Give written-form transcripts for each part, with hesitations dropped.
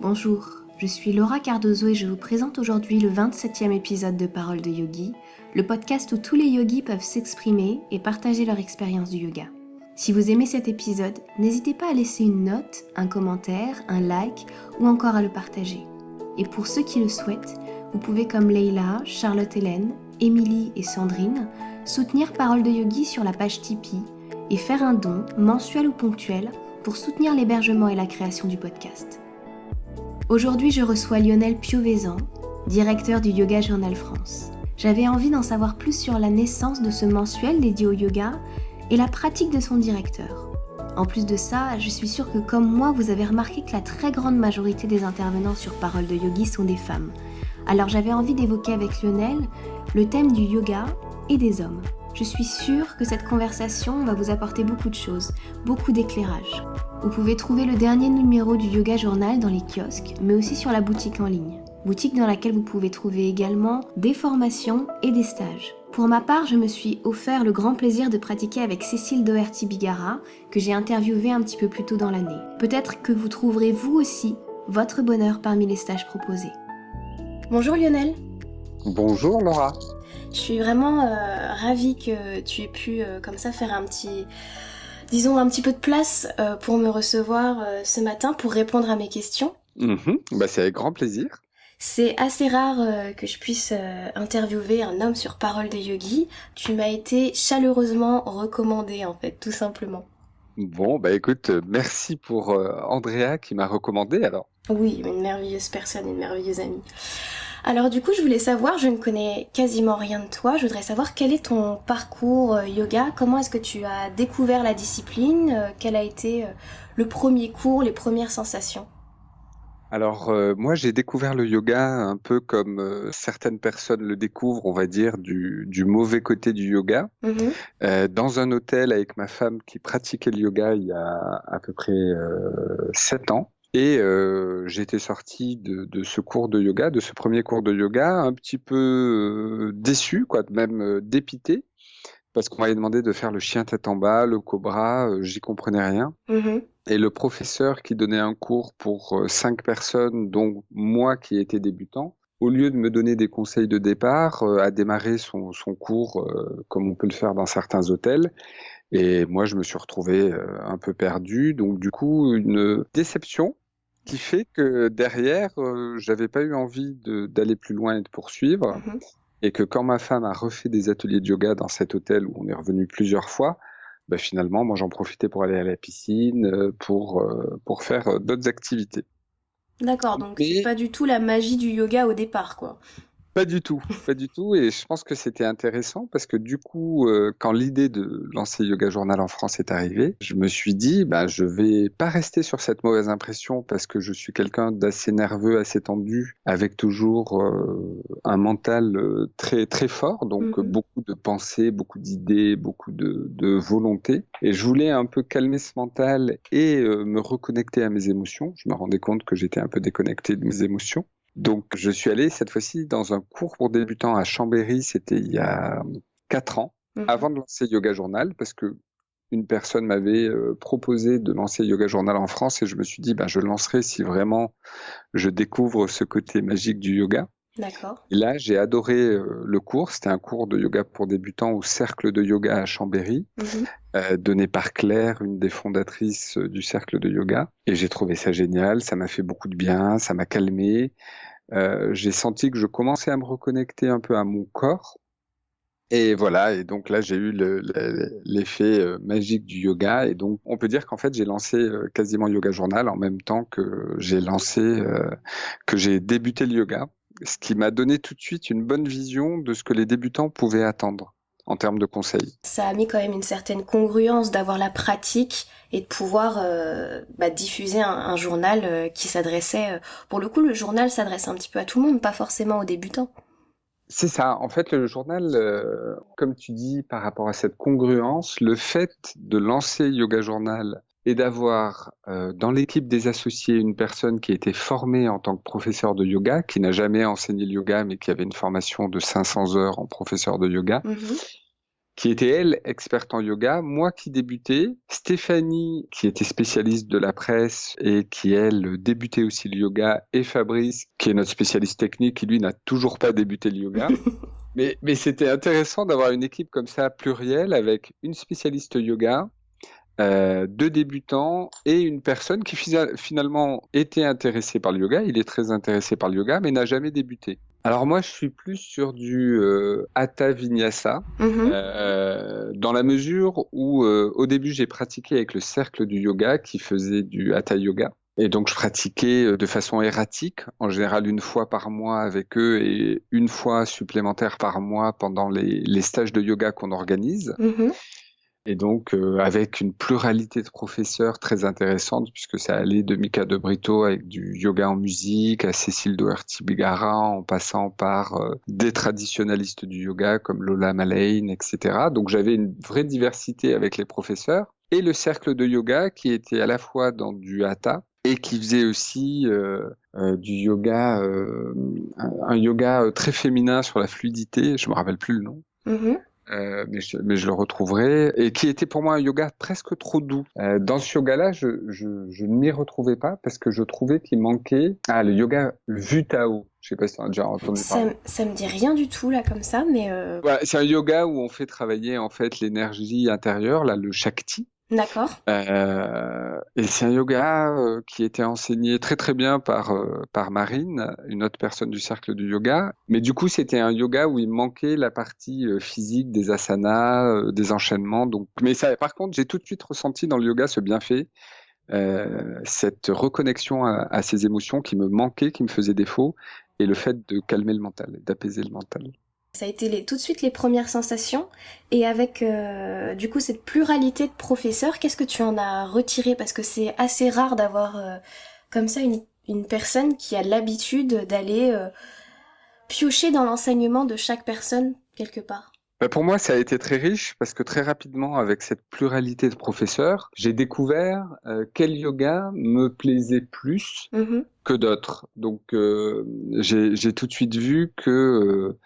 Bonjour, je suis Laura Cardozo et je vous présente aujourd'hui le 27e épisode de Paroles de Yogi, le podcast où tous les yogis peuvent s'exprimer et partager leur expérience du yoga. Si vous aimez cet épisode, n'hésitez pas à laisser une note, un commentaire, un like ou encore à le partager. Et pour ceux qui le souhaitent, vous pouvez comme Leïla, Charlotte-Hélène, Émilie et Sandrine soutenir Paroles de Yogi sur la page Tipeee et faire un don, mensuel ou ponctuel, pour soutenir l'hébergement et la création du podcast. Aujourd'hui, je reçois Lionel Piovesan, directeur du Yoga Journal France. J'avais envie d'en savoir plus sur la naissance de ce mensuel dédié au yoga et la pratique de son directeur. En plus de ça, je suis sûre que comme moi, vous avez remarqué que la très grande majorité des intervenants sur Paroles de Yogi sont des femmes. Alors j'avais envie d'évoquer avec Lionel le thème du yoga et des hommes. Je suis sûre que cette conversation va vous apporter beaucoup de choses, beaucoup d'éclairage. Vous pouvez trouver le dernier numéro du Yoga Journal dans les kiosques, mais aussi sur la boutique en ligne. Boutique dans laquelle vous pouvez trouver également des formations et des stages. Pour ma part, je me suis offert le grand plaisir de pratiquer avec Cécile Doherty-Bigara, que j'ai interviewée un petit peu plus tôt dans l'année. Peut-être que vous trouverez vous aussi votre bonheur parmi les stages proposés. Bonjour Lionel. Bonjour Laura. Je suis vraiment ravie que tu aies pu comme ça faire un petit peu de place pour me recevoir ce matin pour répondre à mes questions. C'est avec grand plaisir. C'est assez rare que je puisse interviewer un homme sur Paroles de Yogi. Tu m'as été chaleureusement recommandé en fait, tout simplement. Bon, écoute, merci pour Andrea qui m'a recommandé alors. Oui, une merveilleuse personne, une merveilleuse amie. Alors du coup, je voulais savoir, je ne connais quasiment rien de toi, je voudrais savoir quel est ton parcours yoga, comment est-ce que tu as découvert la discipline, quel a été le premier cours, les premières sensations? Alors moi j'ai découvert le yoga un peu comme certaines personnes le découvrent, on va dire, du mauvais côté du yoga. Dans un hôtel avec ma femme qui pratiquait le yoga il y a à peu près 7 ans. Et j'étais sorti de ce cours de yoga, de ce premier cours de yoga, un petit peu déçu, même dépité, parce qu'on m'avait demandé de faire le chien tête en bas, le cobra, j'y comprenais rien. Et le professeur qui donnait un cours pour 5 personnes, dont moi qui étais débutant, au lieu de me donner des conseils de départ, a démarré son cours comme on peut le faire dans certains hôtels. Et moi, je me suis retrouvé un peu perdu. Donc, du coup, une déception qui fait que derrière, j'avais pas eu envie d'aller plus loin et de poursuivre. Et que quand ma femme a refait des ateliers de yoga dans cet hôtel où on est revenu plusieurs fois, finalement, moi, j'en profitais pour aller à la piscine, pour faire d'autres activités. D'accord, donc c'est pas du tout la magie du yoga au départ, quoi. Pas du tout. Et je pense que c'était intéressant parce que du coup, quand l'idée de lancer Yoga Journal en France est arrivée, je me suis dit, je vais pas rester sur cette mauvaise impression parce que je suis quelqu'un d'assez nerveux, assez tendu, avec toujours un mental très très fort, donc beaucoup de pensées, beaucoup d'idées, beaucoup de volonté. Et je voulais un peu calmer ce mental et me reconnecter à mes émotions. Je me rendais compte que j'étais un peu déconnecté de mes émotions. Donc, je suis allé cette fois-ci dans un cours pour débutants à Chambéry, c'était il y a 4 ans, avant de lancer Yoga Journal, parce que une personne m'avait proposé de lancer Yoga Journal en France et je me suis dit, je lancerai si vraiment je découvre ce côté magique du yoga. D'accord. Et là, j'ai adoré le cours. C'était un cours de yoga pour débutants au Cercle de Yoga à Chambéry, donné par Claire, une des fondatrices du Cercle de Yoga. Et j'ai trouvé ça génial. Ça m'a fait beaucoup de bien. Ça m'a calmé. J'ai senti que je commençais à me reconnecter un peu à mon corps. Et voilà. Et donc là, j'ai eu l'effet magique du yoga. Et donc, on peut dire qu'en fait, j'ai lancé quasiment Yoga Journal en même temps que que j'ai débuté le yoga. Ce qui m'a donné tout de suite une bonne vision de ce que les débutants pouvaient attendre en termes de conseils. Ça a mis quand même une certaine congruence d'avoir la pratique et de pouvoir diffuser un journal qui s'adressait... pour le coup, le journal s'adresse un petit peu à tout le monde, pas forcément aux débutants. C'est ça. En fait, le journal, comme tu dis, par rapport à cette congruence, le fait de lancer Yoga Journal et d'avoir dans l'équipe des associés une personne qui a été formée en tant que professeur de yoga, qui n'a jamais enseigné le yoga, mais qui avait une formation de 500 heures en professeur de yoga, qui était, elle, experte en yoga, moi qui débutais, Stéphanie, qui était spécialiste de la presse et qui, elle, débutait aussi le yoga, et Fabrice, qui est notre spécialiste technique, qui, lui, n'a toujours pas débuté le yoga. Mais c'était intéressant d'avoir une équipe comme ça, plurielle, avec une spécialiste yoga, deux débutants et une personne qui finalement était intéressée par le yoga. Il est très intéressé par le yoga, mais n'a jamais débuté. Alors moi, je suis plus sur du Hatha Vinyasa, dans la mesure où au début, j'ai pratiqué avec le cercle du yoga qui faisait du Hatha Yoga. Et donc, je pratiquais de façon erratique, en général une fois par mois avec eux et une fois supplémentaire par mois pendant les stages de yoga qu'on organise. Et donc, avec une pluralité de professeurs très intéressante, puisque ça allait de Mika de Brito avec du yoga en musique, à Cécile Doherty-Bigara, en passant par des traditionalistes du yoga comme Lola Malain, etc. Donc, j'avais une vraie diversité avec les professeurs. Et le cercle de yoga qui était à la fois dans du hatha et qui faisait aussi du yoga, un yoga très féminin sur la fluidité, je me rappelle plus le nom. Mais je le retrouverai, et qui était pour moi un yoga presque trop doux. Dans ce yoga-là, je ne m'y retrouvais pas parce que je trouvais qu'il manquait le yoga Vu-Tao. Je sais pas si tu as déjà entendu parler. Ça me dit rien du tout là comme ça, mais Ouais, c'est un yoga où on fait travailler en fait l'énergie intérieure, là, le Shakti. D'accord. Et c'est un yoga qui était enseigné très très bien par Marine, une autre personne du cercle du yoga. Mais du coup, c'était un yoga où il manquait la partie physique des asanas, des enchaînements. Donc, mais ça, par contre, j'ai tout de suite ressenti dans le yoga ce bienfait, cette reconnexion à ces émotions qui me manquaient, qui me faisaient défaut, et le fait de calmer le mental, d'apaiser le mental. Ça a été tout de suite les premières sensations. Et avec du coup cette pluralité de professeurs, qu'est-ce que tu en as retiré? Parce que c'est assez rare d'avoir comme ça une personne qui a l'habitude d'aller piocher dans l'enseignement de chaque personne quelque part. Pour moi, ça a été très riche parce que très rapidement, avec cette pluralité de professeurs, j'ai découvert quel yoga me plaisait plus que d'autres. Donc, j'ai tout de suite vu que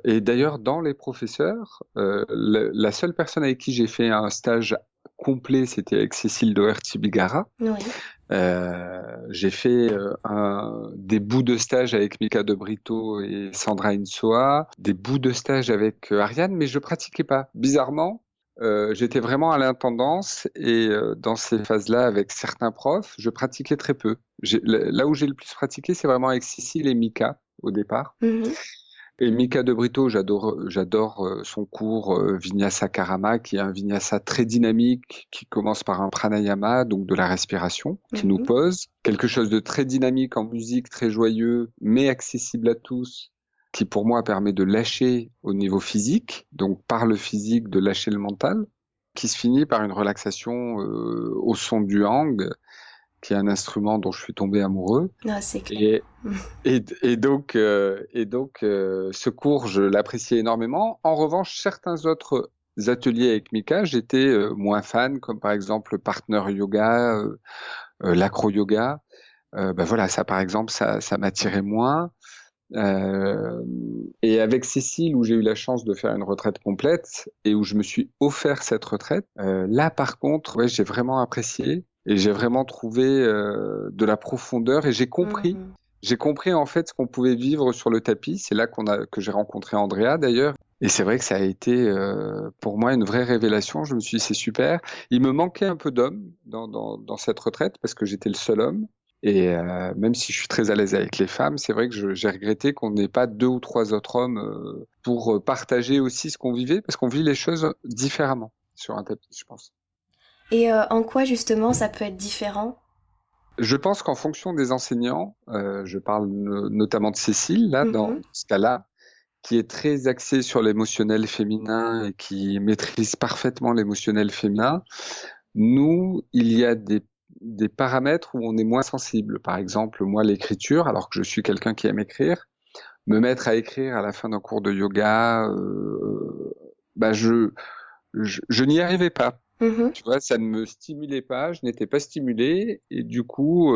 et d'ailleurs, dans les professeurs, la seule personne avec qui j'ai fait un stage complet, c'était avec Cécile Doherty-Bigara. Oui. J'ai fait des bouts de stage avec Mika de Brito et Sandra Insoa, des bouts de stage avec Ariane, mais je pratiquais pas. Bizarrement, j'étais vraiment à l'intendance et dans ces phases-là, avec certains profs, je pratiquais très peu. Là où j'ai le plus pratiqué, c'est vraiment avec Cécile et Mika au départ. Et Mika de Brito, j'adore son cours Vinyasa Karama, qui est un vinyasa très dynamique, qui commence par un pranayama, donc de la respiration, qui nous pose. Quelque chose de très dynamique en musique, très joyeux, mais accessible à tous, qui pour moi permet de lâcher au niveau physique, donc par le physique de lâcher le mental, qui se finit par une relaxation au son du hang, qui est un instrument dont je suis tombé amoureux. Ah, c'est clair. Et donc, ce cours, je l'appréciais énormément. En revanche, certains autres ateliers avec Mika, j'étais moins fan, comme par exemple le partner yoga, l'acro-yoga. Voilà, ça par exemple, ça m'attirait moins. Et avec Cécile, où j'ai eu la chance de faire une retraite complète et où je me suis offert cette retraite, là par contre, ouais, j'ai vraiment apprécié et j'ai vraiment trouvé de la profondeur et j'ai compris. J'ai compris en fait ce qu'on pouvait vivre sur le tapis. C'est là que j'ai rencontré Andrea d'ailleurs. Et c'est vrai que ça a été pour moi une vraie révélation. Je me suis dit c'est super. Il me manquait un peu d'hommes dans cette retraite parce que j'étais le seul homme. Et même si je suis très à l'aise avec les femmes, c'est vrai que j'ai regretté qu'on n'ait pas 2 ou 3 autres hommes pour partager aussi ce qu'on vivait, parce qu'on vit les choses différemment sur un tapis, je pense. Et en quoi justement ça peut être différent? Je pense qu'en fonction des enseignants, je parle notamment de Cécile, là, dans ce cas-là, qui est très axée sur l'émotionnel féminin et qui maîtrise parfaitement l'émotionnel féminin. Nous, il y a des paramètres où on est moins sensible. Par exemple, moi, l'écriture, alors que je suis quelqu'un qui aime écrire, me mettre à écrire à la fin d'un cours de yoga, je n'y arrivais pas. Tu vois, ça ne me stimulait pas, je n'étais pas stimulé, et du coup,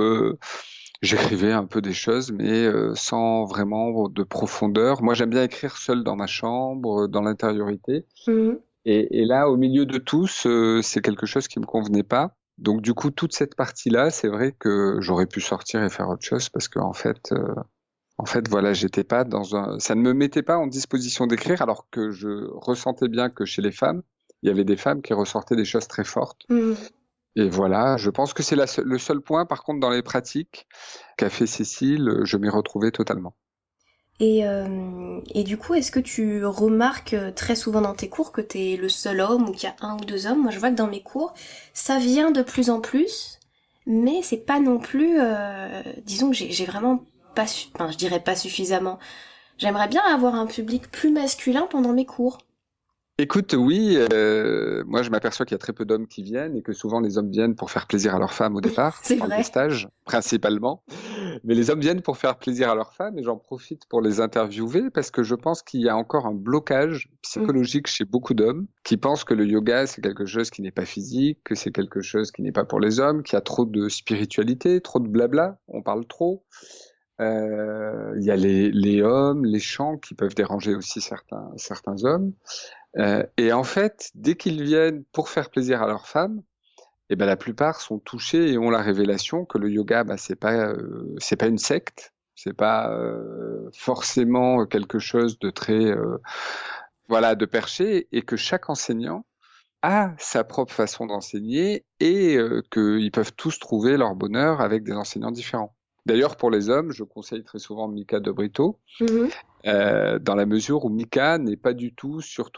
J'écrivais un peu des choses, mais sans vraiment de profondeur. Moi, j'aime bien écrire seul dans ma chambre, dans l'intériorité. Et là, au milieu de tous, c'est quelque chose qui me convenait pas. Donc, du coup, toute cette partie-là, c'est vrai que j'aurais pu sortir et faire autre chose parce que en fait, voilà, j'étais pas ça ne me mettait pas en disposition d'écrire, alors que je ressentais bien que chez les femmes, il y avait des femmes qui ressortaient des choses très fortes. Et voilà, je pense que c'est le seul point, par contre, dans les pratiques qu'a fait Cécile, je m'y retrouvais totalement. Et du coup, est-ce que tu remarques très souvent dans tes cours que t'es le seul homme ou qu'il y a un ou deux hommes? Moi, je vois que dans mes cours, ça vient de plus en plus, mais c'est pas non plus... disons que j'ai vraiment pas... Enfin, je dirais pas suffisamment. J'aimerais bien avoir un public plus masculin pendant mes cours. Écoute, oui, moi je m'aperçois qu'il y a très peu d'hommes qui viennent et que souvent les hommes viennent pour faire plaisir à leurs femmes au départ, C'est dans les vrai. stages, principalement. Mais les hommes viennent pour faire plaisir à leurs femmes et j'en profite pour les interviewer parce que je pense qu'il y a encore un blocage psychologique chez beaucoup d'hommes qui pensent que le yoga c'est quelque chose qui n'est pas physique, que c'est quelque chose qui n'est pas pour les hommes, qu'il y a trop de spiritualité, trop de blabla, on parle trop. Il y a les hommes, les chants qui peuvent déranger aussi certains hommes. Et en fait, dès qu'ils viennent pour faire plaisir à leurs femmes, eh ben la plupart sont touchés et ont la révélation que le yoga, bah, c'est pas une secte, c'est pas forcément quelque chose de très voilà de perché, et que chaque enseignant a sa propre façon d'enseigner et qu'ils peuvent tous trouver leur bonheur avec des enseignants différents. D'ailleurs, pour les hommes, je conseille très souvent Mika de Brito, dans la mesure où Mika n'est pas du tout sur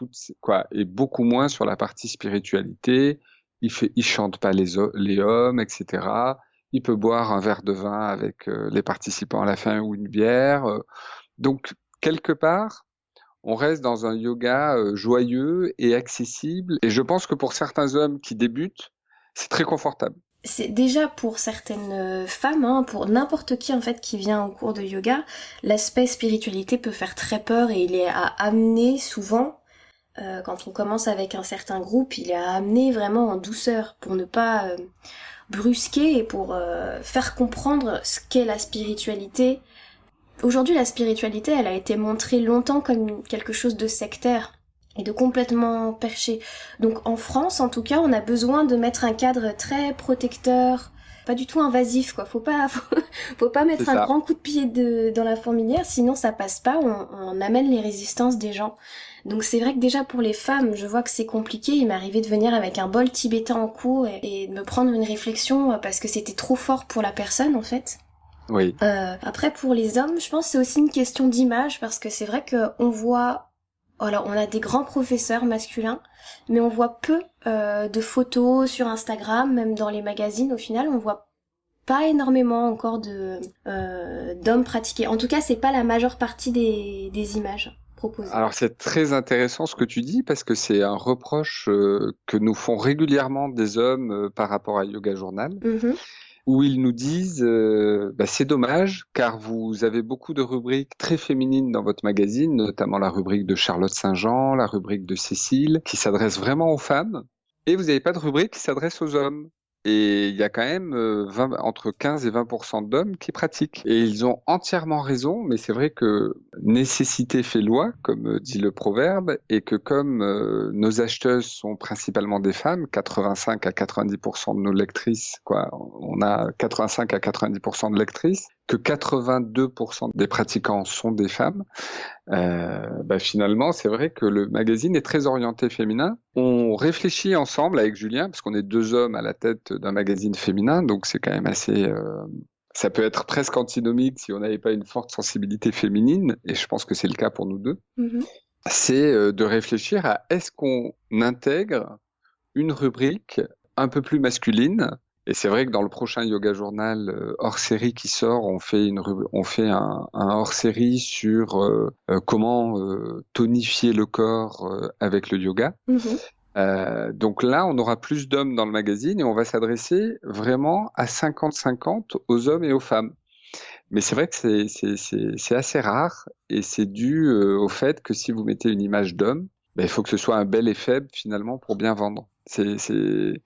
est beaucoup moins sur la partie spiritualité. Il chante pas les hommes, etc. Il peut boire un verre de vin avec les participants à la fin ou une bière. Donc, quelque part, on reste dans un yoga joyeux et accessible. Et je pense que pour certains hommes qui débutent, c'est très confortable. C'est déjà pour certaines femmes, hein, pour n'importe qui en fait qui vient au cours de yoga, l'aspect spiritualité peut faire très peur et il est à amener souvent, quand on commence avec un certain groupe, il est à amener vraiment en douceur pour ne pas brusquer et pour faire comprendre ce qu'est la spiritualité. Aujourd'hui, la spiritualité, elle a été montrée longtemps comme quelque chose de sectaire et de complètement perché. Donc en France, en tout cas, on a besoin de mettre un cadre très protecteur, pas du tout invasif, quoi. Faut pas mettre un grand coup de pied dans la fourmilière, sinon ça passe pas, on amène les résistances des gens. Donc c'est vrai que déjà pour les femmes, je vois que c'est compliqué. Il m'est arrivé de venir avec un bol tibétain en cours et de me prendre une réflexion parce que c'était trop fort pour la personne, en fait. Oui. Après, pour les hommes, je pense que c'est aussi une question d'image parce que c'est vrai qu'on voit... Alors, on a des grands professeurs masculins, mais on voit peu de photos sur Instagram, même dans les magazines. Au final, on voit pas énormément encore d'hommes pratiquer. En tout cas, c'est pas la majeure partie des images proposées. Alors c'est très intéressant ce que tu dis parce que c'est un reproche que nous font régulièrement des hommes par rapport à Yoga Journal. Où ils nous disent c'est dommage car vous avez beaucoup de rubriques très féminines dans votre magazine, notamment la rubrique de Charlotte Saint-Jean, la rubrique de Cécile, qui s'adresse vraiment aux femmes, et vous n'avez pas de rubrique qui s'adresse aux hommes. Et il y a quand même entre 15 et 20% d'hommes qui pratiquent. Et ils ont entièrement raison, mais c'est vrai que nécessité fait loi, comme dit le proverbe, et que comme nos acheteuses sont principalement des femmes, 85 à 90% de nos lectrices, on a 85 à 90% de lectrices, que 82% des pratiquants sont des femmes, finalement, c'est vrai que le magazine est très orienté féminin. On réfléchit ensemble avec Julien, parce qu'on est deux hommes à la tête d'un magazine féminin, donc c'est quand même assez... ça peut être presque antinomique si on n'avait pas une forte sensibilité féminine, et je pense que c'est le cas pour nous deux. C'est de réfléchir à est-ce qu'on intègre une rubrique un peu plus masculine. Et c'est vrai que dans le prochain Yoga Journal hors-série qui sort, on fait un hors-série sur comment tonifier le corps avec le yoga. Donc là, on aura plus d'hommes dans le magazine et on va s'adresser vraiment à 50-50 aux hommes et aux femmes. Mais c'est vrai que c'est assez rare et c'est dû au fait que si vous mettez une image d'homme, il faut que ce soit un bel et faible finalement pour bien vendre. C'est les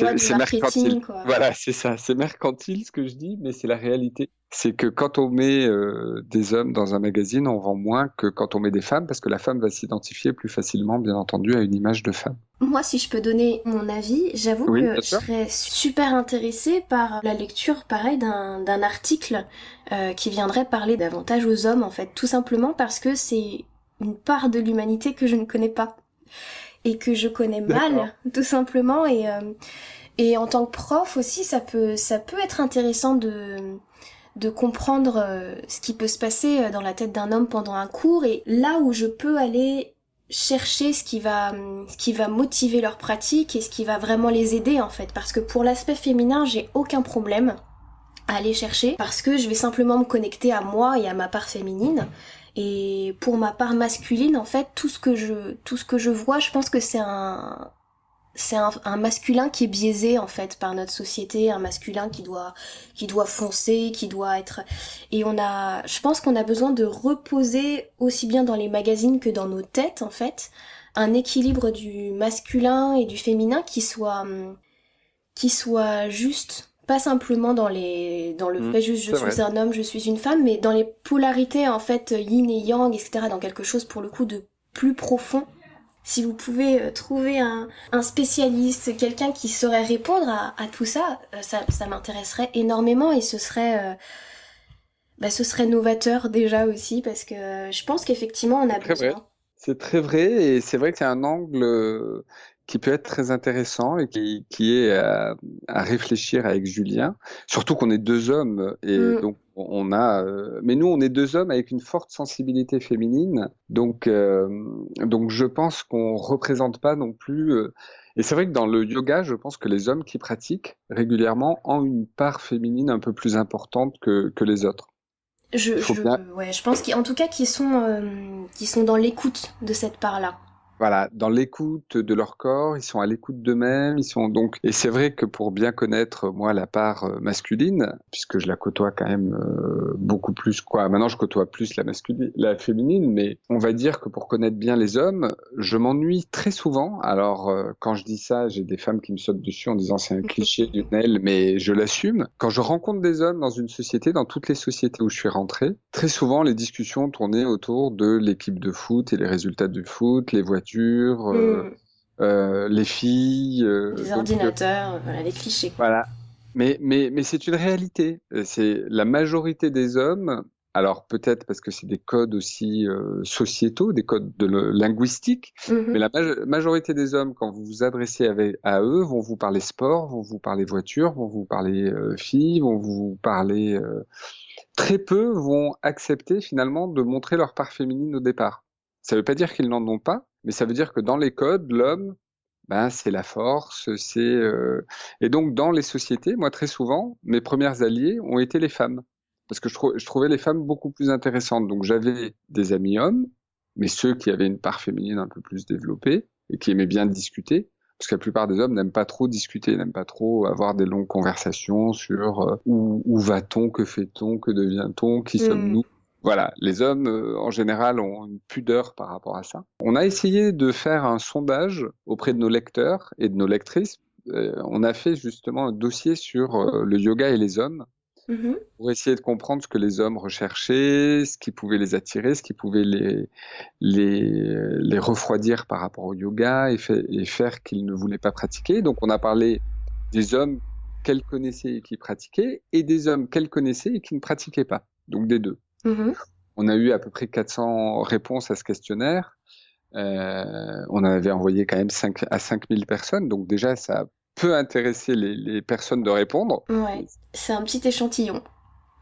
lois du marketing, mercantile. quoi. Voilà, c'est ça. C'est mercantile ce que je dis, mais c'est la réalité. C'est que quand on met des hommes dans un magazine, on vend moins que quand on met des femmes, parce que la femme va s'identifier plus facilement, bien entendu, à une image de femme. Moi, si je peux donner mon avis, j'avoue Oui, que je serais super intéressée par la lecture, pareil, d'un article qui viendrait parler davantage aux hommes, en fait, tout simplement parce que c'est une part de l'humanité que je ne connais pas et que je connais mal, tout simplement. Et en tant que prof aussi, ça peut être intéressant de comprendre ce qui peut se passer dans la tête d'un homme pendant un cours, et là où je peux aller chercher ce qui va motiver leur pratique et ce qui va vraiment les aider, en fait. Parce que pour l'aspect féminin, j'ai aucun problème à aller chercher, parce que je vais simplement me connecter à moi et à ma part féminine. Et pour ma part masculine, en fait, tout ce que je vois, je pense que c'est un masculin qui est biaisé, en fait, par notre société, un masculin qui doit foncer, qui doit être... Et je pense qu'on a besoin de reposer, aussi bien dans les magazines que dans nos têtes, en fait, un équilibre du masculin et du féminin qui soit juste, pas simplement dans le fait juste je suis un homme, je suis une femme, mais dans les polarités, en fait, yin et yang, etc., dans quelque chose, pour le coup, de plus profond. Si vous pouvez trouver un spécialiste, quelqu'un qui saurait répondre à tout ça, ça m'intéresserait énormément, et ce serait novateur déjà aussi, parce que je pense qu'effectivement on a besoin. C'est très vrai, et c'est vrai que c'est un angle qui peut être très intéressant et qui est à réfléchir avec Julien. Surtout qu'on est deux hommes, et donc mais nous on est deux hommes avec une forte sensibilité féminine, donc je pense qu'on représente pas non plus. Et c'est vrai que dans le yoga, je pense que les hommes qui pratiquent régulièrement ont une part féminine un peu plus importante que les autres. Je pense qu'en tout cas qui sont dans l'écoute de cette part-là. Voilà, dans l'écoute de leur corps, ils sont à l'écoute d'eux-mêmes, et c'est vrai que pour bien connaître, moi, la part masculine, puisque je la côtoie quand même beaucoup plus, quoi. Maintenant, je côtoie plus la féminine, mais on va dire que pour connaître bien les hommes, je m'ennuie très souvent. Alors, quand je dis ça, j'ai des femmes qui me sautent dessus en disant c'est un cliché d'une aile, mais je l'assume. Quand je rencontre des hommes dans une société, dans toutes les sociétés où je suis rentré, très souvent, les discussions tournaient autour de l'équipe de foot et les résultats du foot, les voitures, les filles, les ordinateurs, voilà, les clichés. Voilà. Mais c'est une réalité. C'est la majorité des hommes. Alors peut-être parce que c'est des codes aussi sociétaux, des codes linguistiques, mais la majorité des hommes, quand vous vous adressez à eux, vont vous parler sport, vont vous parler voiture, vont vous parler filles, vont vous parler... Très peu vont accepter finalement de montrer leur part féminine au départ. Ça ne veut pas dire qu'ils n'en ont pas, mais ça veut dire que dans les codes, l'homme, c'est la force, et donc dans les sociétés, moi très souvent, mes premières alliées ont été les femmes, parce que je trouvais les femmes beaucoup plus intéressantes. Donc j'avais des amis hommes, mais ceux qui avaient une part féminine un peu plus développée et qui aimaient bien discuter, parce que la plupart des hommes n'aiment pas trop discuter, n'aiment pas trop avoir des longues conversations sur où va-t-on, que fait-on, que devient-on, qui sommes-nous. Voilà, les hommes, en général, ont une pudeur par rapport à ça. On a essayé de faire un sondage auprès de nos lecteurs et de nos lectrices. On a fait justement un dossier sur le yoga et les hommes, pour essayer de comprendre ce que les hommes recherchaient, ce qui pouvait les attirer, ce qui pouvait les refroidir par rapport au yoga et faire qu'ils ne voulaient pas pratiquer. Donc on a parlé des hommes qu'elles connaissaient et qui pratiquaient, et des hommes qu'elles connaissaient et qui ne pratiquaient pas, donc des deux. On a eu à peu près 400 réponses à ce questionnaire. On en avait envoyé quand même 5 à 5000 personnes, donc déjà ça peut intéresser les personnes de répondre. Ouais, c'est un petit échantillon.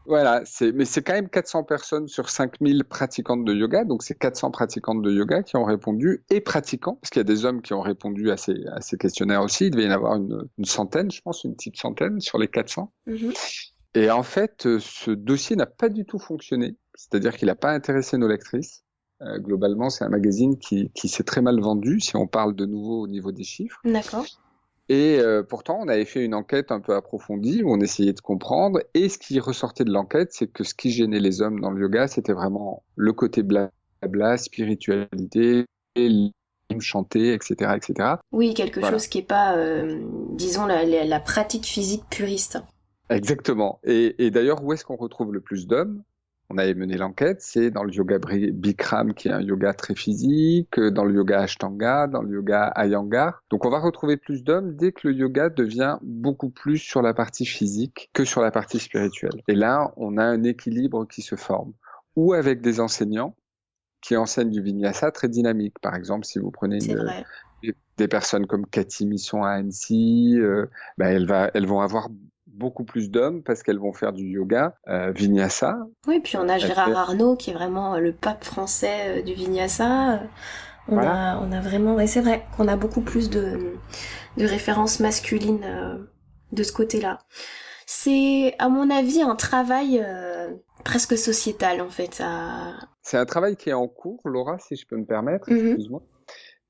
Voilà, mais c'est quand même 400 personnes sur 5000 pratiquantes de yoga, donc c'est 400 pratiquantes de yoga qui ont répondu, et pratiquants, parce qu'il y a des hommes qui ont répondu à ces questionnaires aussi. Il devait y en avoir une centaine, je pense, une petite centaine sur les 400. Et en fait, ce dossier n'a pas du tout fonctionné, c'est-à-dire qu'il n'a pas intéressé nos lectrices. Globalement, c'est un magazine qui s'est très mal vendu, si on parle de nouveau au niveau des chiffres. D'accord. Et pourtant, on avait fait une enquête un peu approfondie où on essayait de comprendre. Et ce qui ressortait de l'enquête, c'est que ce qui gênait les hommes dans le yoga, c'était vraiment le côté blabla, spiritualité, et chanter, etc., etc. Oui, quelque chose qui est pas, disons, la pratique physique puriste. Exactement. Et d'ailleurs, où est-ce qu'on retrouve le plus d'hommes? On avait mené l'enquête, c'est dans le yoga Bikram, qui est un yoga très physique, dans le yoga Ashtanga, dans le yoga Iyengar. Donc on va retrouver plus d'hommes dès que le yoga devient beaucoup plus sur la partie physique que sur la partie spirituelle. Et là, on a un équilibre qui se forme. Ou avec des enseignants qui enseignent du vinyasa très dynamique. Par exemple, si vous prenez des personnes comme Cathy Misson à Annecy, elles vont avoir beaucoup plus d'hommes parce qu'elles vont faire du yoga vinyasa. Oui, puis on a Gérard Arnault qui est vraiment le pape français du vinyasa. On a vraiment, et c'est vrai qu'on a beaucoup plus de références masculines de ce côté-là. C'est, à mon avis, un travail presque sociétal, en fait. C'est un travail qui est en cours, Laura, si je peux me permettre, excuse-moi.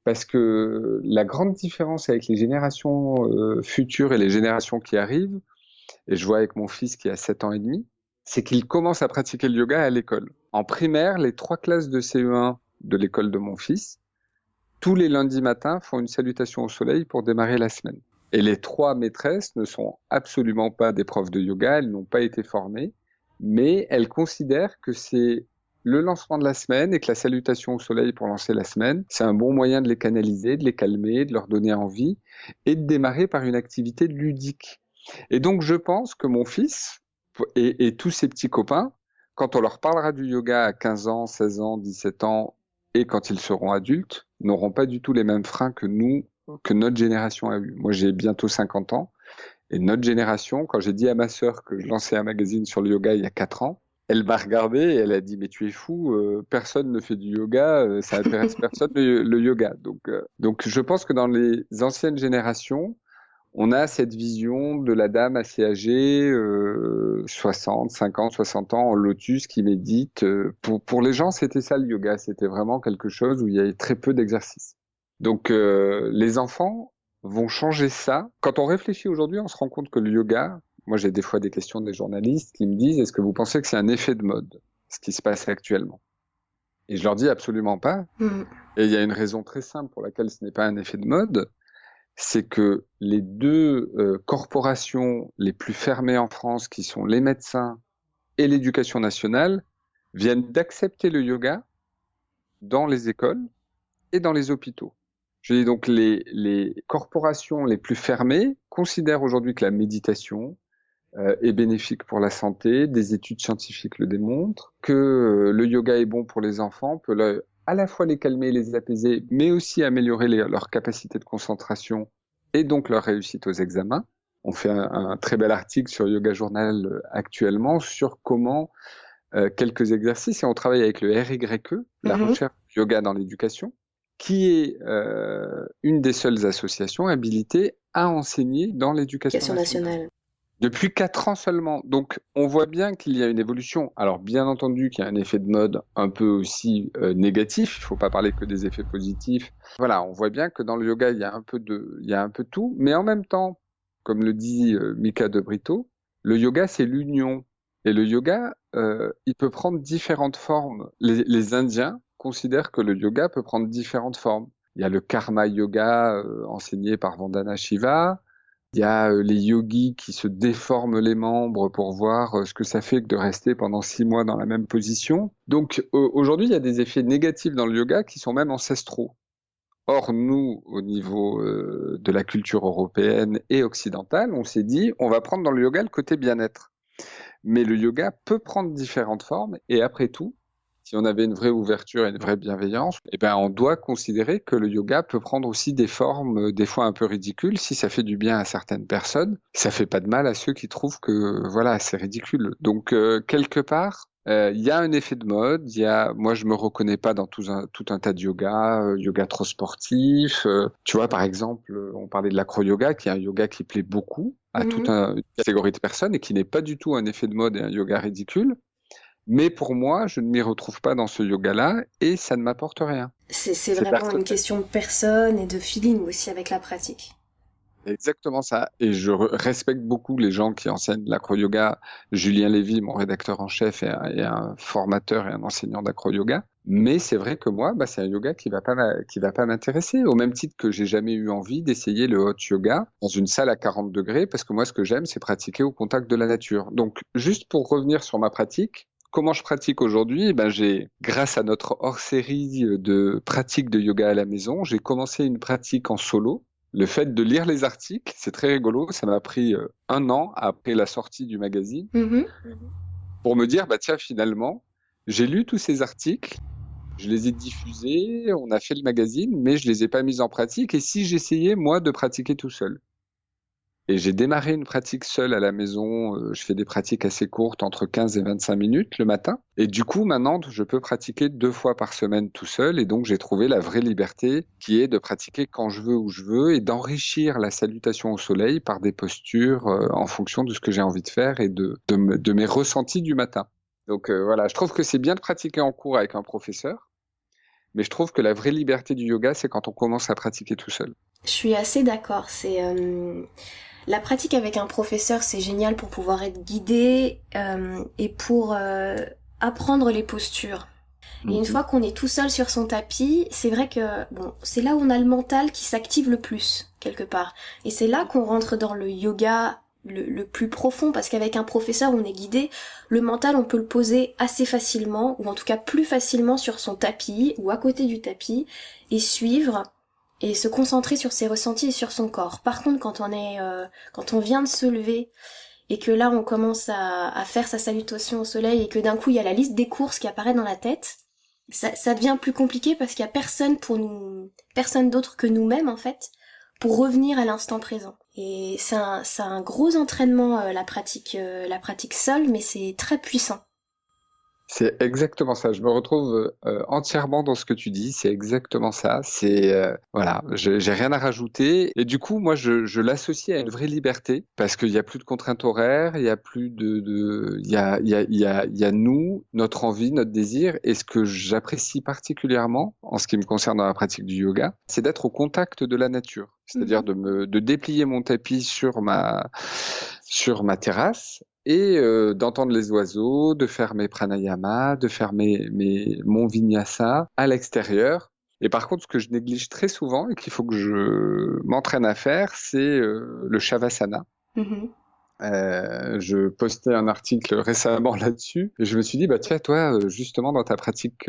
Parce que la grande différence avec les générations futures et les générations qui arrivent, et je vois avec mon fils qui a 7 ans et demi, c'est qu'il commence à pratiquer le yoga à l'école. En primaire, les 3 classes de CE1 de l'école de mon fils, tous les lundis matins, font une salutation au soleil pour démarrer la semaine. Et les 3 maîtresses ne sont absolument pas des profs de yoga, elles n'ont pas été formées, mais elles considèrent que c'est le lancement de la semaine et que la salutation au soleil pour lancer la semaine, c'est un bon moyen de les canaliser, de les calmer, de leur donner envie et de démarrer par une activité ludique. Et donc, je pense que mon fils et tous ses petits copains, quand on leur parlera du yoga à 15 ans, 16 ans, 17 ans et quand ils seront adultes, n'auront pas du tout les mêmes freins que nous, que notre génération a eu. Moi, j'ai bientôt 50 ans et notre génération, quand j'ai dit à ma sœur que je lançais un magazine sur le yoga il y a 4 ans, elle m'a regardé et elle a dit « Mais tu es fou, personne ne fait du yoga, ça intéresse personne le yoga. » Donc, je pense que dans les anciennes générations, on a cette vision de la dame assez âgée, 60, 50, 60 ans, en lotus, qui médite. Pour les gens, c'était ça le yoga. C'était vraiment quelque chose où il y avait très peu d'exercice. Donc, les enfants vont changer ça. Quand on réfléchit aujourd'hui, on se rend compte que le yoga, moi j'ai des fois des questions des journalistes qui me disent « Est-ce que vous pensez que c'est un effet de mode, ce qui se passe actuellement ?» Et je leur dis absolument pas. Et il y a une raison très simple pour laquelle ce n'est pas un effet de mode, c'est que les 2 corporations les plus fermées en France, qui sont les médecins et l'éducation nationale, viennent d'accepter le yoga dans les écoles et dans les hôpitaux. Je dis donc les corporations les plus fermées considèrent aujourd'hui que la méditation est bénéfique pour la santé, des études scientifiques le démontrent, que le yoga est bon pour les enfants, peut à la fois les calmer et les apaiser, mais aussi améliorer leur capacité de concentration et donc leur réussite aux examens. On fait un très bel article sur Yoga Journal actuellement sur comment quelques exercices, et on travaille avec le RYE, la recherche du yoga dans l'éducation, qui est une des seules associations habilitées à enseigner dans l'éducation nationale. Depuis 4 ans seulement. Donc, on voit bien qu'il y a une évolution. Alors, bien entendu qu'il y a un effet de mode un peu aussi négatif. Il ne faut pas parler que des effets positifs. Voilà, on voit bien que dans le yoga, il y a un peu de tout. Mais en même temps, comme le dit Mika de Brito, le yoga, c'est l'union. Et le yoga, il peut prendre différentes formes. Les Indiens considèrent que le yoga peut prendre différentes formes. Il y a le karma yoga enseigné par Vandana Shiva. Il y a les yogis qui se déforment les membres pour voir ce que ça fait que de rester pendant 6 mois dans la même position. Donc aujourd'hui, il y a des effets négatifs dans le yoga qui sont même ancestraux. Or, nous, au niveau de la culture européenne et occidentale, on s'est dit, on va prendre dans le yoga le côté bien-être. Mais le yoga peut prendre différentes formes et après tout, si on avait une vraie ouverture et une vraie bienveillance, eh ben, on doit considérer que le yoga peut prendre aussi des formes, des fois un peu ridicules. Si ça fait du bien à certaines personnes, ça fait pas de mal à ceux qui trouvent que, voilà, c'est ridicule. Donc, quelque part, il y a un effet de mode. Moi, je me reconnais pas dans tout un tas de yoga trop sportif. Tu vois, par exemple, on parlait de l'acro-yoga, qui est un yoga qui plaît beaucoup à toute une catégorie de personnes et qui n'est pas du tout un effet de mode et un yoga ridicule. Mais pour moi, je ne m'y retrouve pas dans ce yoga-là et ça ne m'apporte rien. C'est vraiment une question de personne et de feeling aussi avec la pratique. Exactement ça. Et je respecte beaucoup les gens qui enseignent l'acro-yoga. Julien Lévy, mon rédacteur en chef, est un formateur et un enseignant d'acro-yoga. Mais c'est vrai que moi, c'est un yoga qui va pas m'intéresser, au même titre que j'ai jamais eu envie d'essayer le hot yoga dans une salle à 40 degrés, parce que moi, ce que j'aime, c'est pratiquer au contact de la nature. Donc, juste pour revenir sur ma pratique, comment je pratique aujourd'hui? Grâce à notre hors-série de pratiques de yoga à la maison, j'ai commencé une pratique en solo. Le fait de lire les articles, c'est très rigolo. Ça m'a pris 1 an après la sortie du magazine pour me dire, tiens, finalement, j'ai lu tous ces articles, je les ai diffusés, on a fait le magazine, mais je les ai pas mis en pratique. Et si j'essayais, moi, de pratiquer tout seul? Et j'ai démarré une pratique seule à la maison. Je fais des pratiques assez courtes, entre 15 et 25 minutes le matin. Et du coup, maintenant, je peux pratiquer 2 fois par semaine tout seul. Et donc, j'ai trouvé la vraie liberté qui est de pratiquer quand je veux, où je veux, et d'enrichir la salutation au soleil par des postures en fonction de ce que j'ai envie de faire et de mes ressentis du matin. Donc voilà, je trouve que c'est bien de pratiquer en cours avec un professeur, mais je trouve que la vraie liberté du yoga, c'est quand on commence à pratiquer tout seul. Je suis assez d'accord. La pratique avec un professeur, c'est génial pour pouvoir être guidé et pour apprendre les postures. Et une fois qu'on est tout seul sur son tapis, c'est vrai que c'est là où on a le mental qui s'active le plus, quelque part. Et c'est là qu'on rentre dans le yoga le plus profond, parce qu'avec un professeur, on est guidé. Le mental, on peut le poser assez facilement, ou en tout cas plus facilement sur son tapis, ou à côté du tapis, et suivre, et se concentrer sur ses ressentis et sur son corps. Par contre, quand on vient de se lever, et que là, on commence à faire sa salutation au soleil, et que d'un coup, il y a la liste des courses qui apparaît dans la tête, ça devient plus compliqué parce qu'il y a personne d'autre que nous-mêmes, en fait, pour revenir à l'instant présent. Et c'est un gros entraînement, la pratique seule, mais c'est très puissant. C'est exactement ça. Je me retrouve entièrement dans ce que tu dis. C'est exactement ça. Voilà, j'ai rien à rajouter. Et du coup, moi, je l'associe à une vraie liberté parce qu'il y a plus de contraintes horaires, il y a plus il y a nous, notre envie, notre désir. Et ce que j'apprécie particulièrement en ce qui me concerne dans la pratique du yoga, c'est d'être au contact de la nature. C'est-à-dire de déplier mon tapis sur ma terrasse et d'entendre les oiseaux, de faire mes pranayamas, de faire mon vinyasa à l'extérieur. Et par contre, ce que je néglige très souvent et qu'il faut que je m'entraîne à faire, c'est le shavasana. Je postais un article récemment là-dessus et je me suis dit, tiens, toi, justement, dans ta pratique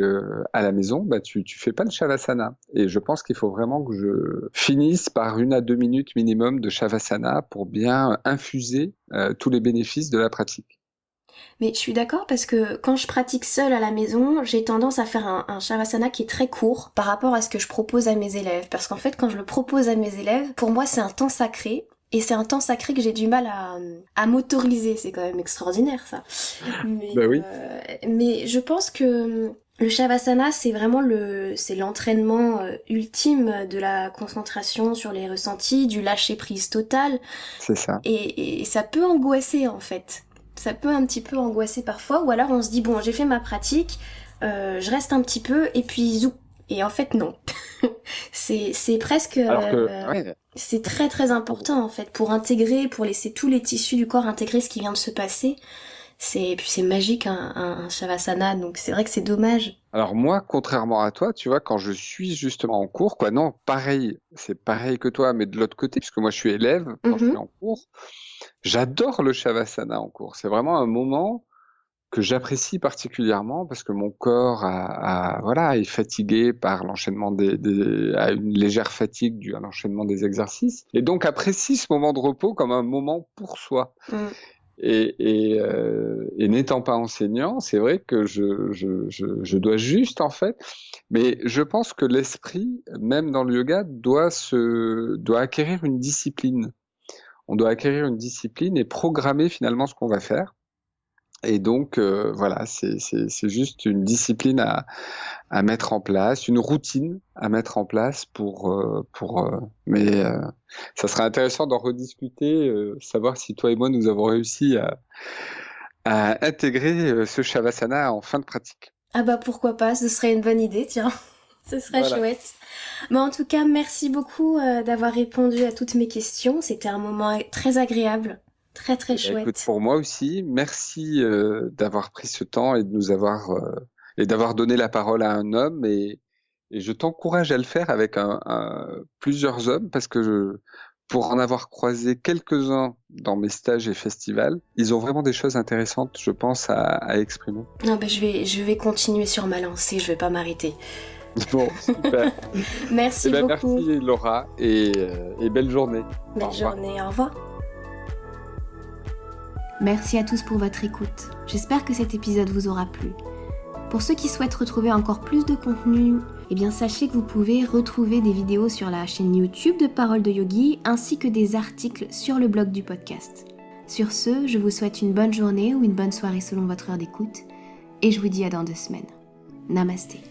à la maison, tu fais pas le shavasana. Et je pense qu'il faut vraiment que je finisse par 1 à 2 minutes minimum de shavasana pour bien infuser tous les bénéfices de la pratique. Mais je suis d'accord parce que quand je pratique seule à la maison, j'ai tendance à faire un shavasana qui est très court par rapport à ce que je propose à mes élèves. Parce qu'en fait, quand je le propose à mes élèves, pour moi, c'est un temps sacré. Et c'est un temps sacré que j'ai du mal à m'autoriser. C'est quand même extraordinaire, ça. Mais, oui. Mais je pense que le shavasana, c'est vraiment c'est l'entraînement ultime de la concentration sur les ressentis, du lâcher prise total. C'est ça. Et ça peut angoisser, en fait. Ça peut un petit peu angoisser parfois, ou alors on se dit, bon, j'ai fait ma pratique, je reste un petit peu, et puis zou. Et en fait, non. c'est presque... C'est très très important, en fait, pour intégrer, pour laisser tous les tissus du corps intégrer ce qui vient de se passer. Et puis c'est magique, un shavasana, donc c'est vrai que c'est dommage. Alors moi, contrairement à toi, tu vois, quand je suis justement en cours, non, pareil, c'est pareil que toi, mais de l'autre côté, puisque moi je suis élève, quand je suis en cours, j'adore le shavasana en cours. C'est vraiment un moment que j'apprécie particulièrement parce que mon corps est fatigué par l'enchaînement a une légère fatigue due à l'enchaînement des exercices, et donc apprécie ce moment de repos comme un moment pour soi. Et n'étant pas enseignant, c'est vrai que je dois juste, en fait, mais je pense que l'esprit, même dans le yoga, doit acquérir une discipline. On doit acquérir une discipline et programmer finalement ce qu'on va faire. Et donc, voilà, c'est juste une discipline à mettre en place, une routine à mettre en place mais ça serait intéressant d'en rediscuter, savoir si toi et moi, nous avons réussi à intégrer ce shavasana en fin de pratique. Ah pourquoi pas, ce serait une bonne idée, tiens. Ce serait chouette. Mais en tout cas, merci beaucoup d'avoir répondu à toutes mes questions. C'était un moment très agréable. Très chouette. Écoute, pour moi aussi, merci d'avoir pris ce temps et de nous avoir et d'avoir donné la parole à un homme. Et je t'encourage à le faire avec plusieurs hommes, parce que pour en avoir croisé quelques-uns dans mes stages et festivals, ils ont vraiment des choses intéressantes, je pense, à exprimer. Non, je vais continuer sur ma lancée, je vais pas m'arrêter. Bon, super. Merci beaucoup. Merci Laura, et belle journée. Belle journée, au revoir. Merci à tous pour votre écoute. J'espère que cet épisode vous aura plu. Pour ceux qui souhaitent retrouver encore plus de contenu, sachez que vous pouvez retrouver des vidéos sur la chaîne YouTube de Paroles de Yogi, ainsi que des articles sur le blog du podcast. Sur ce, je vous souhaite une bonne journée ou une bonne soirée selon votre heure d'écoute, et je vous dis à dans 2 semaines. Namasté.